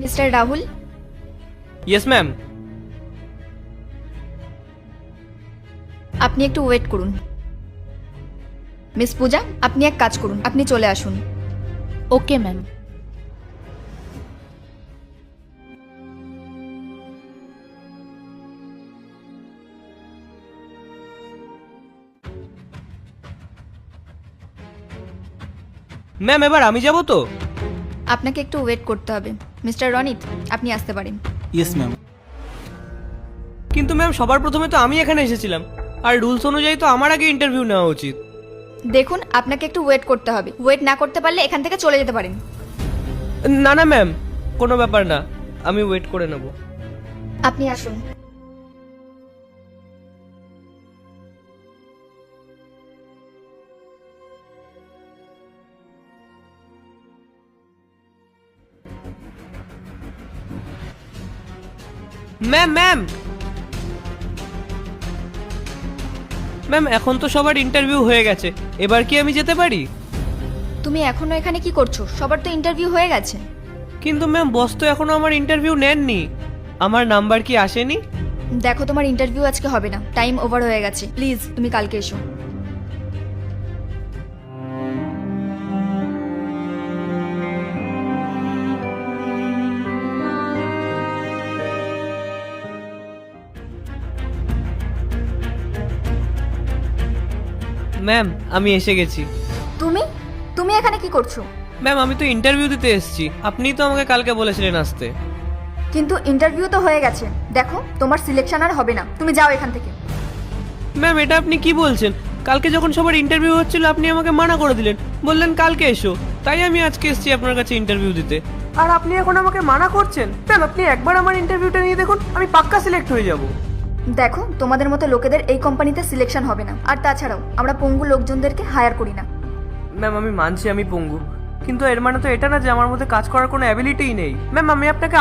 Mister Rahul, yes ma'am. আপনি একটু wait করুন। মিস পূজা, আপনি এক কাজ করুন, আপনি চলে আসুন। Okay ma'am. ম্যাম এবার আমি যাব তো? আপনাকে একটু ওয়েট করতে হবে। মিস্টার রনিত, আপনি আসতে পারেন। Yes ma'am. কিন্তু ম্যাম সবার প্রথমে তো আমি এখানে এসেছিলাম, আর রুলস অনুযায়ী তো আমার আগে ইন্টারভিউ নেওয়া উচিত। দেখুন, আপনাকে একটু ওয়েট করতে হবে। ওয়েট না করতে পারলে এখান থেকে চলে যেতে পারেন। না না ম্যাম, কোনো ব্যাপার না, আমি ওয়েট করে নেব। আপনি আসুন। ম্যাম ম্যাম ম্যাম, এখন তো সবার ইন্টারভিউ হয়ে গেছে, এবার কি আমি যেতে পারি? তুমি এখনো এখানে কি করছো? সবার তো ইন্টারভিউ হয়ে গেছে। কিন্তু ম্যাম বস তো এখনো আমার ইন্টারভিউ নেননি। আমার নাম্বার কি আসেনি? দেখো, তোমার ইন্টারভিউ আজকে হবে না, টাইম ওভার হয়ে গেছে। প্লিজ তুমি কালকে এসো। ম্যাম আমি এসে গেছি। তুমি তুমি এখানে কি করছো? ম্যাম আমি তো ইন্টারভিউ দিতে এসেছি, আপনিই তো আমাকে কালকে বলেছিলেন আসতে। কিন্তু ইন্টারভিউ তো হয়ে গেছে। দেখো, তোমার সিলেকশন আর হবে না, তুমি যাও এখান থেকে। ম্যাম এটা আপনি কি বলছেন? কালকে যখন সবার ইন্টারভিউ হচ্ছিল আপনি আমাকে মানা করে দিলেন, বললেন কালকে এসো, তাই আমি আজকে এসেছি আপনার কাছে ইন্টারভিউ দিতে। আর আপনি এখন আমাকে মানা করছেন? ম্যাম আপনি একবার আমার ইন্টারভিউটা নিয়ে দেখুন, আমি পাক্কা সিলেক্ট হয়ে যাব। দেখো, তোমাদের মতো লোকেদের এই কোম্পানিতে সিলেকশন হবে না। আর তাছাড়াও আমরা পঙ্গু লোকজনদেরকে হায়ার করি না। ম্যাম আমি মানছি আমি পঙ্গু, কিন্তু এর মানে তো এটা না যে আমার মধ্যে কাজ করার কোনো অ্যাবিলিটিই নেই। ম্যাম আমি আপনাকে